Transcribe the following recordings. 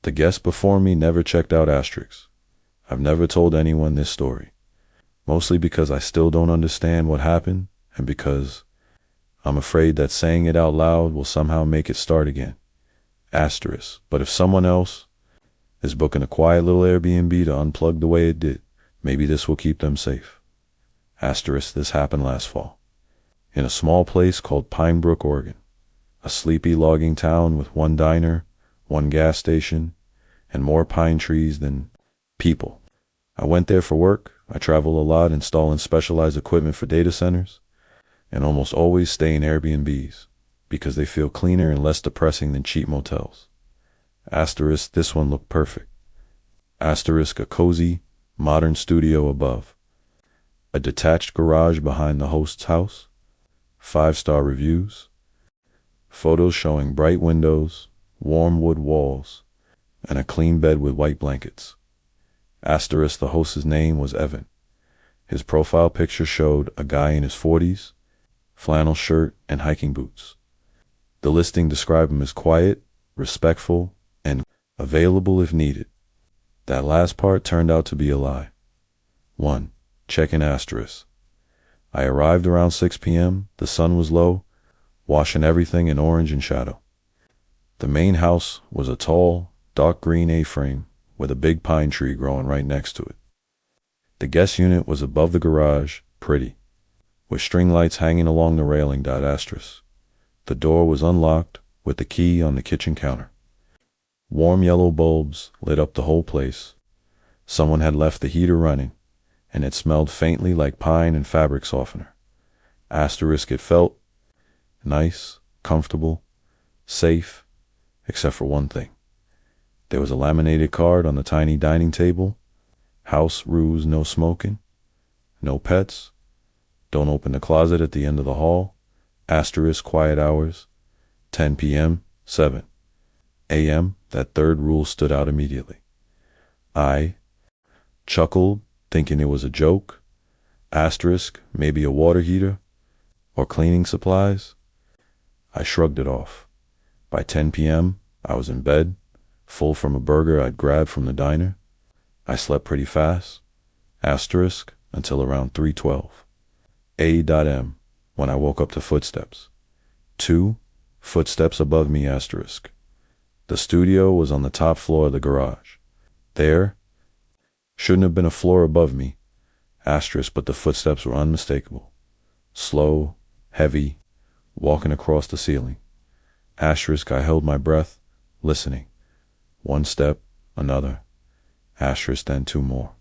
The guest before me never checked out asterisks. I've never told anyone this story, mostly because I still don't understand what happened and because I'm afraid that saying it out loud will somehow make it start again. Asterisk. But if someone else is booking a quiet little Airbnb to unplug the way it did, maybe this will keep them safe. Asterisk. This happened last fall, in a small place called Pine Brook, Oregon, a sleepy logging town with one diner, one gas station, and more pine trees than people. I went there for work. I travel a lot installing specialized equipment for data centers, and almost always stay in Airbnbs because they feel cleaner and less depressing than cheap motels. Asterisk. This one looked perfect. Asterisk. A cozy, modern studio above, a detached garage behind the host's house, 5-star reviews, photos showing bright windows, warm wood walls, and a clean bed with white blankets. Asterisk. The host's name was Evan. His profile picture showed a guy in his 40s, flannel shirt, and hiking boots. The listing described him as quiet, respectful, and available if needed. That last part turned out to be a lie. 1. Check-in asterisk. I arrived around 6 p.m. The sun was low, washing everything in orange and shadow. The main house was a tall, dark green A-frame with a big pine tree growing right next to it. The guest unit was above the garage, pretty, with string lights hanging along the railing. Asterisk. The door was unlocked with the key on the kitchen counter. Warm yellow bulbs lit up the whole place. Someone had left the heater running, and it smelled faintly like pine and fabric softener. Asterisk. It felt nice, comfortable, safe, except for one thing. There was a laminated card on the tiny dining table. House rules: no smoking, no pets, don't open the closet at the end of the hall. Asterisk. Quiet hours, 10 p.m., 7 a.m. That third rule stood out immediately. I chuckled, thinking it was a joke. Asterisk. Maybe a water heater or cleaning supplies. I shrugged it off. By 10 p.m., I was in bed, full from a burger I'd grabbed from the diner. I slept pretty fast. Asterisk. Until around 3:12 a.m. when I woke up to footsteps. 2 footsteps above me. Asterisk. The studio was on the top floor of the garage. There shouldn't have been a floor above me. Asterisk. But the footsteps were unmistakable. Slow, heavy, walking across the ceiling. Asterisk. I held my breath, listening. 1 step, another. Asterisk. Then 2 more.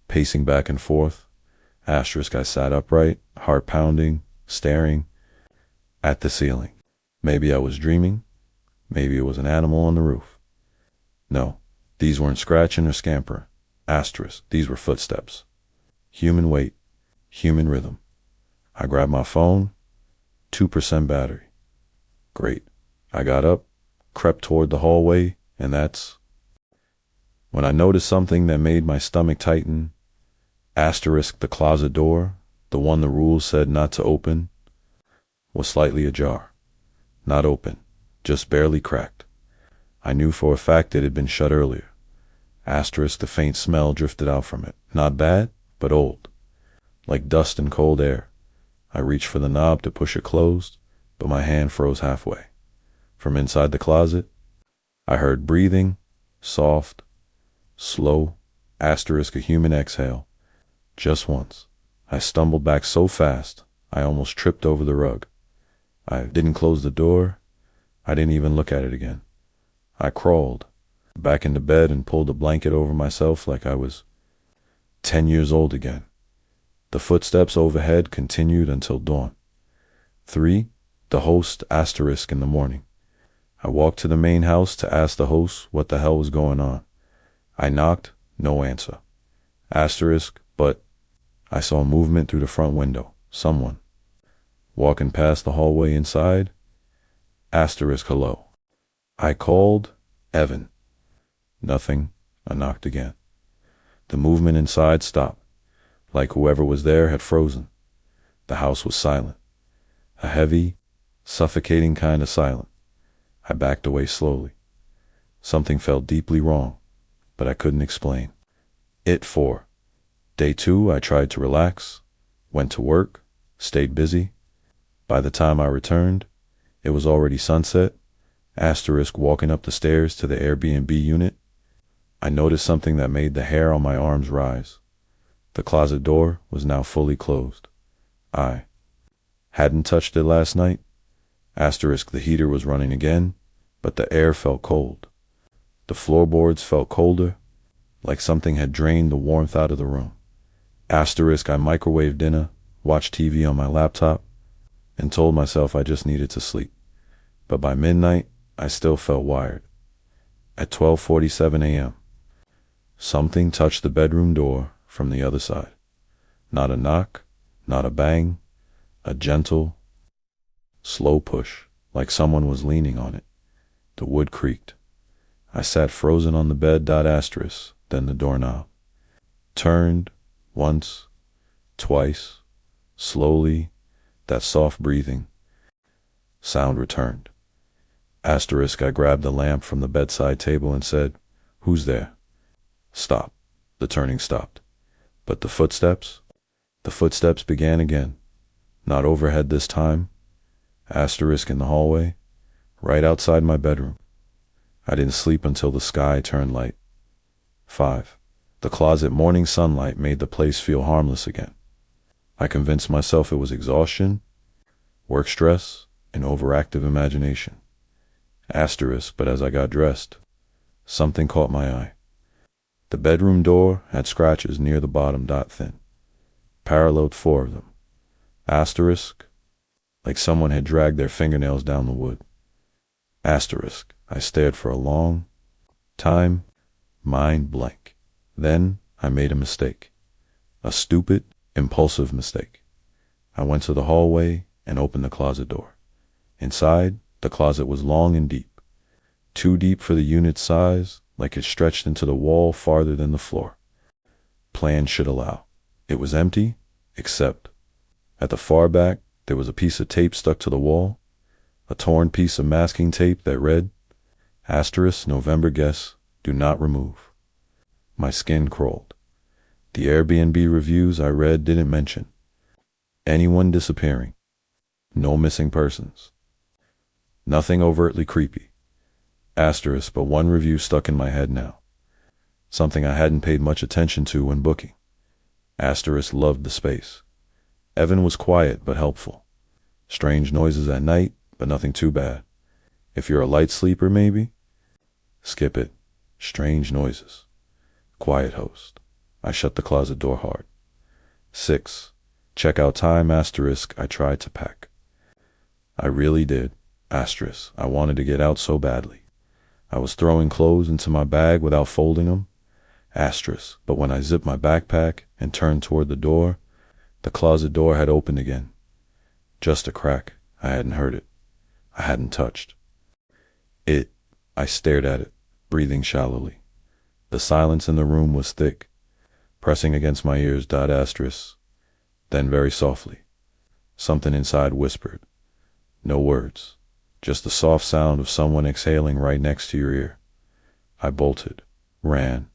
Pacing back and forth. Asterisk. I sat upright, heart pounding, staring at the ceiling. Maybe I was dreaming. Maybe it was an animal on the roof. No, these weren't scratching or scampering. Asterisk. These were footsteps. Human weight, human rhythm. I grabbed my phone. 2% battery. Great. I got up, crept toward the hallway, and that's when I noticed something that made my stomach tighten. Asterisk. The closet door, the one the rules said not to open, was slightly ajar. Not open, just barely cracked. I knew for a fact it had been shut earlier. Asterisk. The faint smell drifted out from it. Not bad, but old, like dust and cold air. I reached for the knob to push it closed, but my hand froze halfway. From inside the closet, I heard breathing, soft, slow. Asterisk. A human exhale. Just once. I stumbled back so fast, I almost tripped over the rug. I didn't close the door. I didn't even look at it again. I crawled back into bed and pulled a blanket over myself like I was 10 years old again. The footsteps overhead continued until dawn. 3. The host. Asterisk. In the morning, I walked to the main house to ask the host what the hell was going on. I knocked, no answer. Asterisk. But I saw movement through the front window. Someone walking past the hallway inside. Asterisk. Hello. I called Evan. Nothing. I knocked again. The movement inside stopped, like whoever was there had frozen. The house was silent. A heavy, suffocating kind of silent. I backed away slowly. Something felt deeply wrong, but I couldn't explain. It 4. Day 2, I tried to relax, went to work, stayed busy. By the time I returned, it was already sunset. Walking up the stairs to the Airbnb unit, I noticed something that made the hair on my arms rise. The closet door was now fully closed. I hadn't touched it last night. The heater was running again, but the air felt cold. The floorboards felt colder, like something had drained the warmth out of the room. I microwaved dinner, watched TV on my laptop, and told myself I just needed to sleep. But by midnight, I still felt wired. At 12:47 a.m., something touched the bedroom door from the other side. Not a knock, not a bang, a gentle, slow push, like someone was leaning on it. The wood creaked. I sat frozen on the bed. Then the doorknob turned once, twice, slowly. That soft breathing sound returned. I grabbed the lamp from the bedside table and said, "Who's there?" Stop. The turning stopped. But the footsteps? The footsteps began again. Not overhead this time. In the hallway, right outside my bedroom. I didn't sleep until the sky turned light. 5. The closet morning sunlight made the place feel harmless again. I convinced myself it was exhaustion, work stress, and overactive imagination. But as I got dressed, something caught my eye. The bedroom door had scratches near the bottom. Thin, paralleled 4 of them. Like someone had dragged their fingernails down the wood. I stared for a long time, mind blank. Then I made a mistake. A stupid, impulsive mistake. I went to the hallway and opened the closet door. Inside, the closet was long and deep. Too deep for the unit's size, like it stretched into the wall farther than the floor. Plan should allow. It was empty, except at the far back, there was a piece of tape stuck to the wall, a torn piece of masking tape that read, November guests, do not remove. My skin crawled. The Airbnb reviews I read didn't mention anyone disappearing. No missing persons. Nothing overtly creepy. But one review stuck in my head now. Something I hadn't paid much attention to when booking. Loved the space. Evan was quiet but helpful. Strange noises at night, but nothing too bad. If you're a light sleeper, maybe? Skip it. Strange noises. Quiet host. I shut the closet door hard. 6. Checkout time, I tried to pack. I really did. I wanted to get out so badly. I was throwing clothes into my bag without folding them. But when I zipped my backpack and turned toward the door, the closet door had opened again. Just a crack. I hadn't heard it. I hadn't touched it. I stared at it, breathing shallowly. The silence in the room was thick, pressing against my ears. Then very softly, something inside whispered. No words, just the soft sound of someone exhaling right next to your ear. I bolted, ran,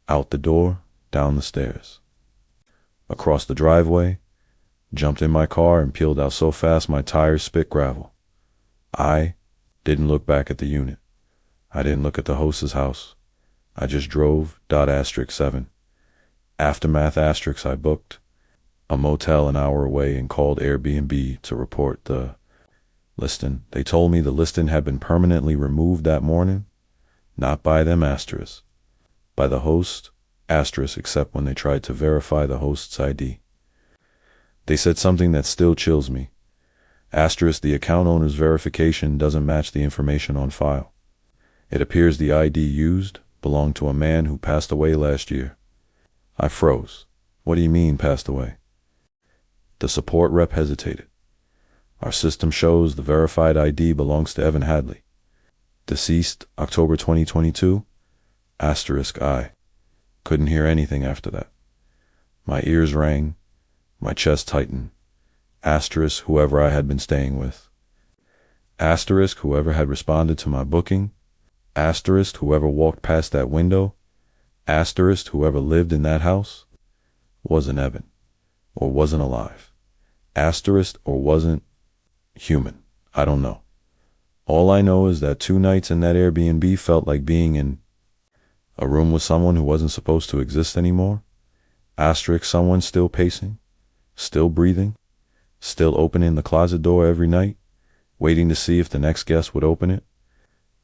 out the door, down the stairs, across the driveway, jumped in my car and peeled out so fast my tires spit gravel. I didn't look back at the unit. I didn't look at the host's house. I just drove. 7. Aftermath. I booked a motel an hour away and called Airbnb to report the listing. They told me the listing had been permanently removed that morning. Not by them, by the host, except when they tried to verify the host's ID. They said something that still chills me. The account owner's verification doesn't match the information on file. It appears the ID used belonged to a man who passed away last year. I froze. What do you mean, passed away? The support rep hesitated. Our system shows the verified ID belongs to Evan Hadley. Deceased October 2022. I couldn't hear anything after that. My ears rang, my chest tightened. Whoever I had been staying with. Whoever had responded to my booking. Asterisk whoever walked past that window, asterisk whoever lived in that house, wasn't Evan, or wasn't alive. Asterisk or wasn't human. I don't know. All I know is that 2 nights in that Airbnb felt like being in a room with someone who wasn't supposed to exist anymore. Asterisk someone still pacing, still breathing, still opening the closet door every night, waiting to see if the next guest would open it.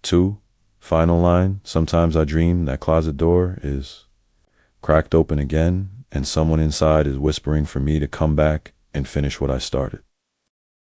2, final line, sometimes I dream that closet door is cracked open again and someone inside is whispering for me to come back and finish what I started.